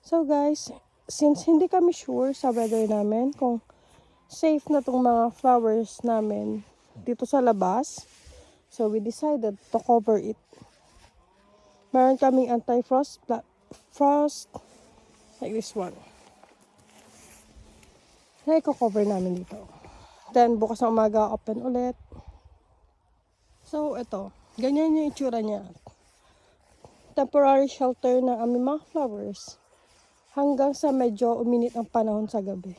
So guys, since hindi kami sure sa weather namin kung safe na tong mga flowers namin dito sa labas, so we decided to cover it. Meron kaming anti-frost frost like this one. Na i-cover namin dito. Then bukas ng umaga open ulit. So ito, ganyan yung itsura niya. Temporary shelter ng aming mga flowers hanggang sa medyo uminit ang panahon sa gabi.